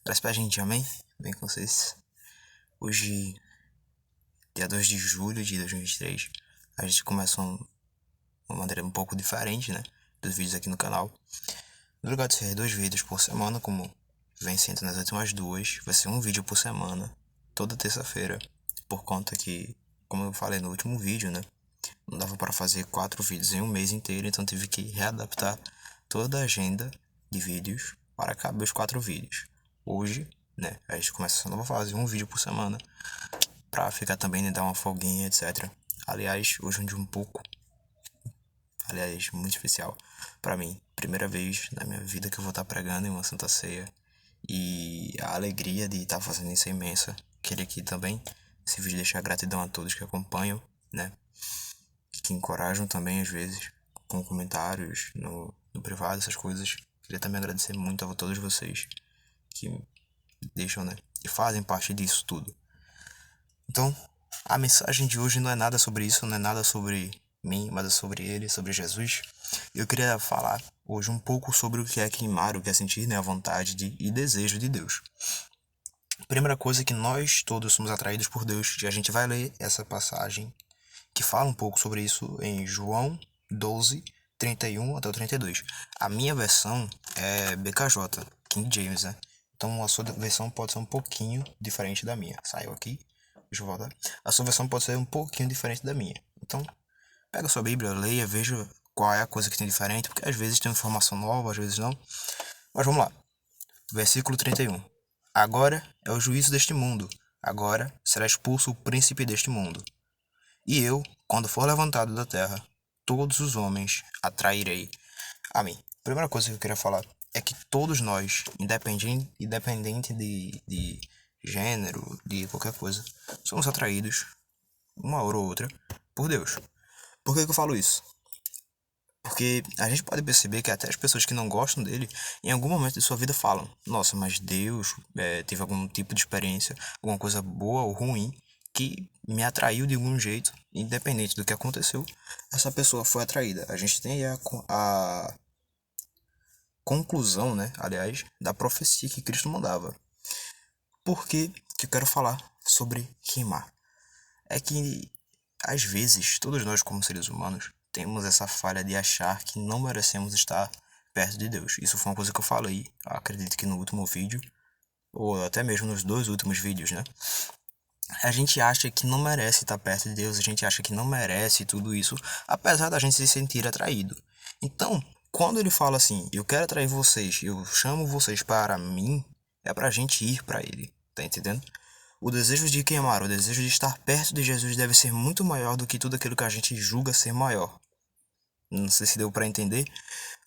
Graças pra gente, amém? Bem com vocês. Hoje, dia 2 de julho de 2023, a gente começa uma maneira um pouco diferente, né? Dos vídeos aqui no canal. No lugar de ser 2 vídeos por semana, como vem sendo nas últimas duas, vai ser um vídeo por semana, toda terça-feira. Por conta que, como eu falei no último vídeo, né? Não dava para fazer 4 vídeos em um mês inteiro, então tive que readaptar toda a agenda de vídeos para caber os 4 vídeos. Hoje, né, a gente começa essa nova fase, um vídeo por semana, pra ficar também, né, dar uma folguinha, etc. Aliás, hoje é um dia muito especial pra mim. Primeira vez na minha vida que eu vou estar pregando em uma Santa Ceia. E a alegria de estar fazendo isso é imensa. Queria aqui também, esse vídeo, deixar gratidão a todos que acompanham, né, que encorajam também às vezes, com comentários no privado, essas coisas. Queria também agradecer muito a todos vocês que deixam, né, e fazem parte disso tudo. Então, a mensagem de hoje não é nada sobre isso, não é nada sobre mim, mas é sobre ele, sobre Jesus. Eu queria falar hoje um pouco sobre o que é queimar, o que é sentir, né, a vontade e desejo de Deus. Primeira coisa é que nós todos somos atraídos por Deus, e a gente vai ler essa passagem que fala um pouco sobre isso em João 12, 31 até o 32. A minha versão é BKJ, King James, né? Então a sua versão pode ser um pouquinho diferente da minha. Saiu aqui, deixa eu voltar. A sua versão pode ser um pouquinho diferente da minha. Então, pega a sua Bíblia, leia, veja qual é a coisa que tem diferente, porque às vezes tem informação nova, às vezes não. Mas vamos lá. Versículo 31. Agora é o juízo deste mundo. Agora será expulso o príncipe deste mundo. E eu, quando for levantado da terra, todos os homens atrairei a mim. Primeira coisa que eu queria falar é que todos nós, independente de gênero, de qualquer coisa, somos atraídos, uma hora ou outra, por Deus. Por que eu falo isso? Porque a gente pode perceber que até as pessoas que não gostam dele, em algum momento de sua vida falam: nossa, mas Deus teve algum tipo de experiência, alguma coisa boa ou ruim, que me atraiu de algum jeito, independente do que aconteceu, essa pessoa foi atraída. A gente tem a conclusão, né, aliás, da profecia que Cristo mandava. Por que eu quero falar sobre queimar? É que, às vezes, todos nós, como seres humanos, temos essa falha de achar que não merecemos estar perto de Deus. Isso foi uma coisa que eu falei, acredito que no último vídeo, ou até mesmo nos 2 últimos vídeos, né? A gente acha que não merece estar perto de Deus, a gente acha que não merece tudo isso, apesar da gente se sentir atraído. Então, quando ele fala assim: eu quero atrair vocês, eu chamo vocês para mim, é pra gente ir para ele, tá entendendo? O desejo de queimar, o desejo de estar perto de Jesus deve ser muito maior do que tudo aquilo que a gente julga ser maior. Não sei se deu para entender,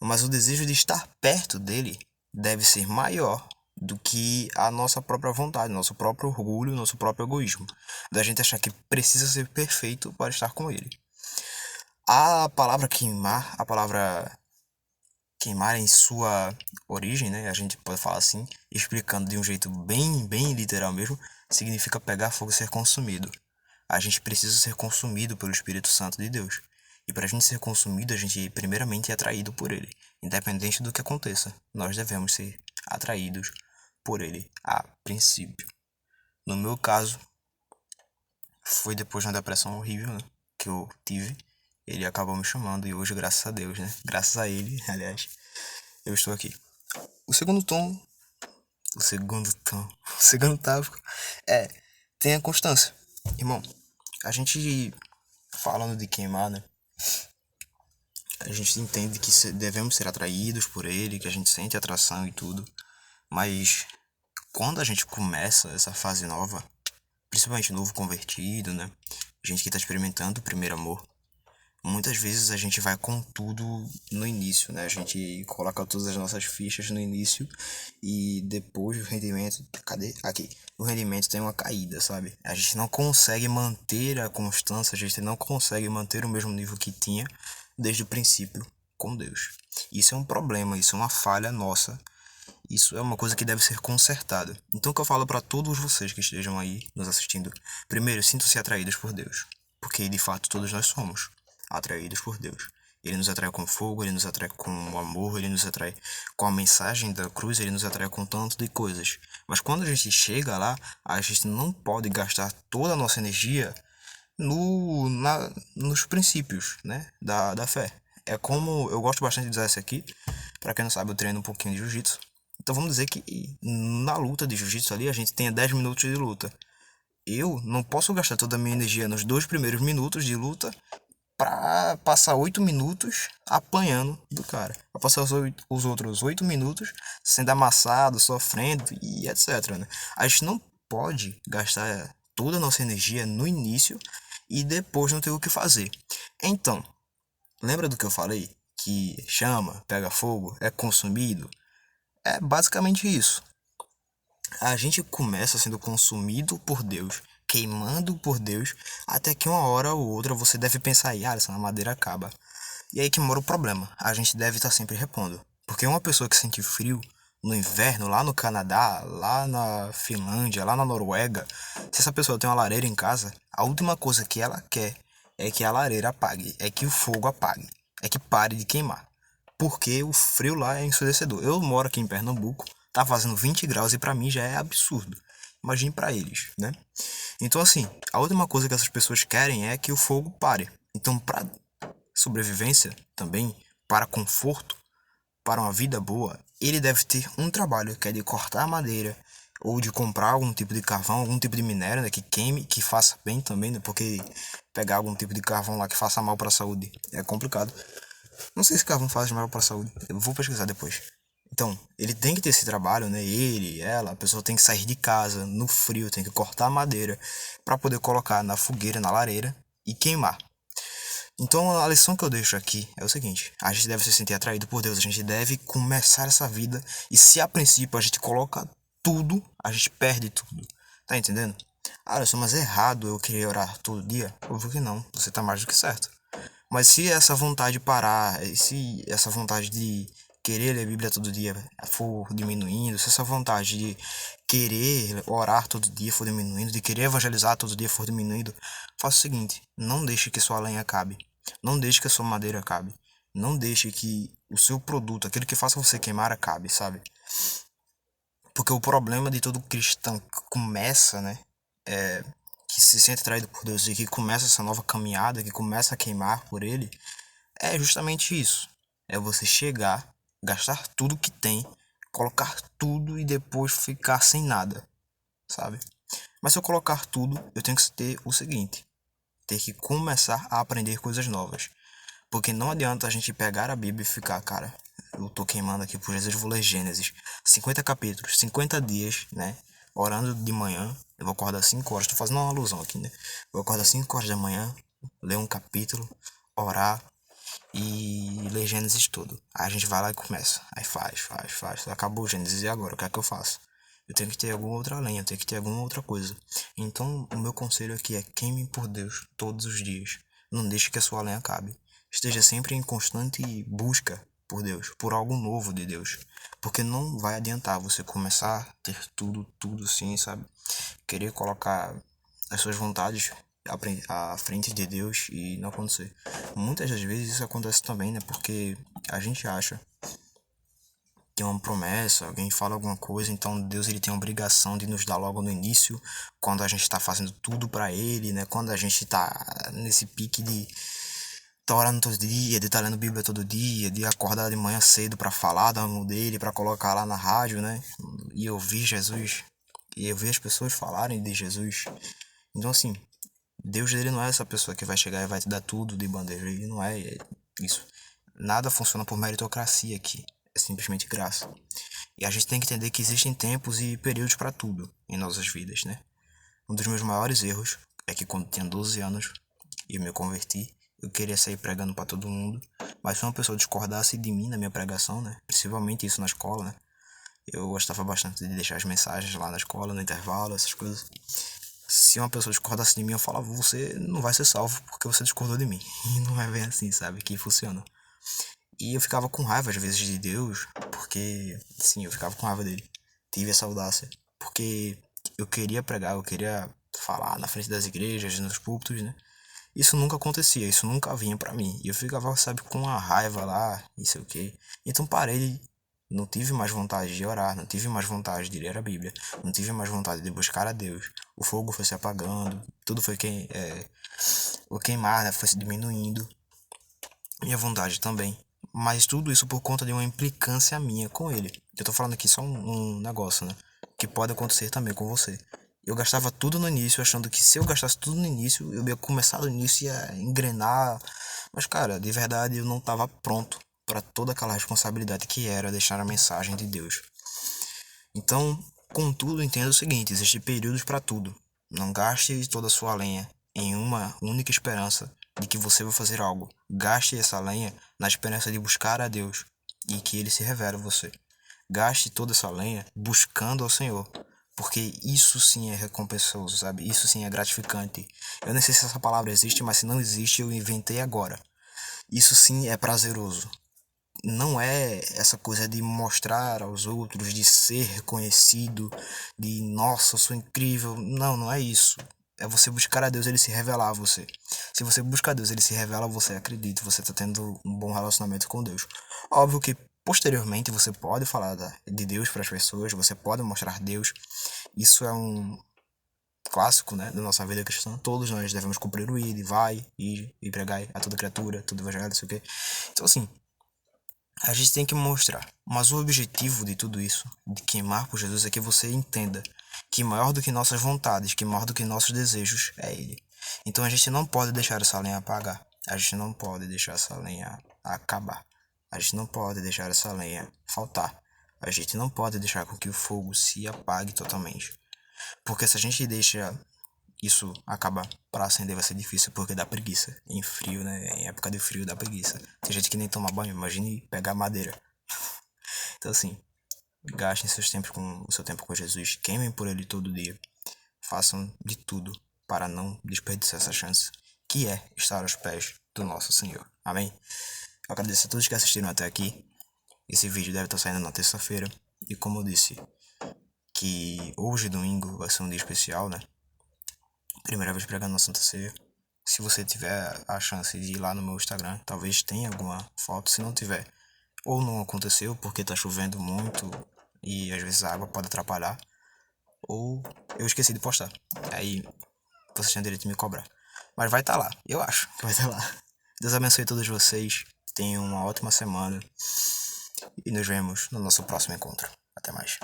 mas o desejo de estar perto dele deve ser maior do que a nossa própria vontade, nosso próprio orgulho, nosso próprio egoísmo. Da gente achar que precisa ser perfeito para estar com ele. A palavra queimar, a palavra queimar em sua origem, né, a gente pode falar assim, explicando de um jeito bem literal mesmo, significa pegar fogo e ser consumido. A gente precisa ser consumido pelo Espírito Santo de Deus. E para a gente ser consumido, a gente primeiramente é atraído por ele. Independente do que aconteça, nós devemos ser atraídos por ele a princípio. No meu caso, foi depois de uma depressão horrível, né, que eu tive. Ele acabou me chamando e hoje, graças a Deus, né, graças a ele, aliás, eu estou aqui. O segundo tom, o segundo tópico é: tenha constância. Irmão, a gente falando de queimar, né? A gente entende que devemos ser atraídos por ele, que a gente sente atração e tudo. Mas quando a gente começa essa fase nova, principalmente novo convertido, né? Gente que está experimentando o primeiro amor, muitas vezes a gente vai com tudo no início, né? A gente coloca todas as nossas fichas no início e depois o rendimento... Cadê? Aqui. O rendimento tem uma caída, sabe? A gente não consegue manter a constância, a gente não consegue manter o mesmo nível que tinha desde o princípio com Deus. Isso é um problema, isso é uma falha nossa. Isso é uma coisa que deve ser consertada. Então o que eu falo para todos vocês que estejam aí nos assistindo: primeiro, sintam-se atraídos por Deus, porque de fato todos nós somos atraídos por Deus. Ele nos atrai com fogo, ele nos atrai com o amor, ele nos atrai com a mensagem da cruz, ele nos atrai com tanto de coisas. Mas quando a gente chega lá, a gente não pode gastar toda a nossa energia nos princípios, né, da fé. É como eu gosto bastante de usar esse aqui. Para quem não sabe, eu treino um pouquinho de jiu-jitsu. Então vamos dizer que na luta de jiu-jitsu ali a gente tenha 10 minutos de luta. Eu não posso gastar toda a minha energia nos 2 primeiros minutos de luta pra passar 8 minutos apanhando do cara. Pra passar os outros 8 minutos sendo amassado, sofrendo e etc, né? A gente não pode gastar toda a nossa energia no início e depois não ter o que fazer. Então, lembra do que eu falei? Que chama, pega fogo, é consumido? É basicamente isso. A gente começa sendo consumido por Deus, queimando por Deus, até que uma hora ou outra você deve pensar, Alisson, a madeira acaba. E aí que mora o problema. A gente deve estar sempre repondo. Porque uma pessoa que sente frio no inverno, lá no Canadá, lá na Finlândia, lá na Noruega, se essa pessoa tem uma lareira em casa, a última coisa que ela quer é que a lareira apague, é que o fogo apague, é que pare de queimar. Porque o frio lá é ensurdecedor. Eu moro aqui em Pernambuco, tá fazendo 20 graus e pra mim já é absurdo. Imagine pra eles, né? Então assim, a última coisa que essas pessoas querem é que o fogo pare. Então, pra sobrevivência também, para conforto, para uma vida boa, ele deve ter um trabalho que é de cortar madeira ou de comprar algum tipo de carvão, algum tipo de minério, né, que queime, que faça bem também, né, porque pegar algum tipo de carvão lá que faça mal para a saúde é complicado. Não sei se carvão faz mal para a saúde, eu vou pesquisar depois. Então, ele tem que ter esse trabalho, né? Ele, ela, a pessoa tem que sair de casa no frio, tem que cortar a madeira para poder colocar na fogueira, na lareira e queimar. Então a lição que eu deixo aqui é o seguinte: a gente deve se sentir atraído por Deus, a gente deve começar essa vida e se a princípio a gente coloca tudo, a gente perde tudo. Tá entendendo? Alisson, mas é errado eu querer orar todo dia? Óbvio que não, você tá mais do que certo. Mas se essa vontade parar, se essa vontade de querer ler a Bíblia todo dia for diminuindo, se essa vontade de querer orar todo dia for diminuindo, de querer evangelizar todo dia for diminuindo, faça o seguinte: não deixe que sua lenha acabe, não deixe que a sua madeira acabe, não deixe que o seu produto, aquilo que faça você queimar, acabe, sabe? Porque o problema de todo cristão que começa, né, que se sente atraído por Deus e que começa essa nova caminhada, que começa a queimar por Ele, é justamente isso. É você chegar, gastar tudo que tem, colocar tudo e depois ficar sem nada, sabe? Mas se eu colocar tudo, eu tenho que ter o seguinte: ter que começar a aprender coisas novas. Porque não adianta a gente pegar a Bíblia e ficar, cara, eu tô queimando aqui por Jesus, vou ler Gênesis. 50 capítulos, 50 dias, né? Orando de manhã. Eu vou acordar 5 horas, tô fazendo uma alusão aqui, né? Vou acordar 5 horas da manhã, ler um capítulo, orar e ler Gênesis todo. Aí a gente vai lá e começa. Aí faz. Acabou o Gênesis, e agora? O que é que eu faço? Eu tenho que ter alguma outra lenha, eu tenho que ter alguma outra coisa. Então, o meu conselho aqui é: queime por Deus todos os dias. Não deixe que a sua lenha acabe. Esteja sempre em constante busca por Deus, por algo novo de Deus. Porque não vai adiantar você começar a ter tudo sim, sabe? Querer colocar as suas vontades à frente de Deus e não acontecer. Muitas das vezes isso acontece também, né? Porque a gente acha que é uma promessa, alguém fala alguma coisa, então Deus ele tem a obrigação de nos dar logo no início, quando a gente está fazendo tudo para Ele, né? Quando a gente está nesse pique de tá orando todo dia, de estar lendo Bíblia todo dia, de acordar de manhã cedo para falar do amor dele, para colocar lá na rádio, né? E ouvir Jesus, e ouvir as pessoas falarem de Jesus. Então assim, Deus ele não é essa pessoa que vai chegar e vai te dar tudo de bandeja, ele não é isso. Nada funciona por meritocracia aqui, é simplesmente graça. E a gente tem que entender que existem tempos e períodos para tudo em nossas vidas, né? Um dos meus maiores erros é que quando tinha 12 anos e eu me converti, eu queria sair pregando para todo mundo, mas se uma pessoa discordasse de mim na minha pregação, né? Principalmente isso na escola, né? Eu gostava bastante de deixar as mensagens lá na escola, no intervalo, essas coisas. Se uma pessoa discordasse de mim, eu falava: você não vai ser salvo porque você discordou de mim. E não é bem assim, sabe? Que funciona. E eu ficava com raiva às vezes de Deus, porque, sim, eu ficava com raiva dele. Tive essa audácia, porque eu queria pregar, eu queria falar na frente das igrejas, nos púlpitos, né? isso nunca acontecia, isso nunca vinha pra mim. E eu ficava, sabe, com uma raiva lá, e sei o quê. Então parei, não tive mais vontade de orar, não tive mais vontade de ler a Bíblia, não tive mais vontade de buscar a Deus. O fogo foi se apagando, tudo foi o queimar, né, foi se diminuindo, minha vontade também. Mas tudo isso por conta de uma implicância minha com ele. Eu tô falando aqui só um negócio, né? Que pode acontecer também com você. Eu gastava tudo no início, achando que se eu gastasse tudo no início, eu ia começar no início e ia engrenar. Mas, cara, de verdade eu não tava pronto para toda aquela responsabilidade que era deixar a mensagem de Deus. Então, contudo, entenda o seguinte: existem períodos para tudo. Não gaste toda a sua lenha em uma única esperança de que você vai fazer algo. Gaste essa lenha na esperança de buscar a Deus e que Ele se revele a você. Gaste toda essa lenha buscando ao Senhor, porque isso sim é recompensoso, sabe? Isso sim é gratificante. Eu não sei se essa palavra existe, mas se não existe, eu inventei agora. Isso sim é prazeroso. Não é essa coisa de mostrar aos outros, de ser reconhecido, de nossa, eu sou incrível. Não, não é isso. É você buscar a Deus, ele se revelar a você. Se você busca a Deus, ele se revela a você, acredite, você está tendo um bom relacionamento com Deus. Óbvio que posteriormente você pode falar de Deus para as pessoas, você pode mostrar Deus. Isso é um clássico, né, da nossa vida cristã. Todos nós devemos cumprir o ir, vai, ir e pregar a toda criatura, todo evangelho, não sei o quê. Então, assim, a gente tem que mostrar. Mas o objetivo de tudo isso, de queimar por Jesus, é que você entenda que maior do que nossas vontades, que maior do que nossos desejos é Ele. Então a gente não pode deixar essa lenha apagar. A gente não pode deixar essa lenha acabar. A gente não pode deixar essa lenha faltar. A gente não pode deixar com que o fogo se apague totalmente. Porque se a gente deixa isso acaba pra acender vai ser difícil porque dá preguiça. Em frio, né? Em época de frio dá preguiça. Tem gente que nem toma banho, imagine pegar madeira. Então assim, gastem seus tempos com o seu tempo com Jesus, queimem por ele todo dia. Façam de tudo para não desperdiçar essa chance, que é estar aos pés do nosso Senhor. Amém? Eu agradeço a todos que assistiram até aqui. Esse vídeo deve estar saindo na terça-feira. E como eu disse, que hoje, domingo, vai ser um dia especial, né? Primeira vez pregando na Santa Ceia. Se você tiver a chance de ir lá no meu Instagram, talvez tenha alguma foto. Se não tiver, ou não aconteceu porque tá chovendo muito e às vezes a água pode atrapalhar, ou eu esqueci de postar. Aí vocês têm direito de me cobrar. Mas vai estar lá, eu acho que vai estar lá. Deus abençoe todos vocês. Tenham uma ótima semana e nos vemos no nosso próximo encontro. Até mais.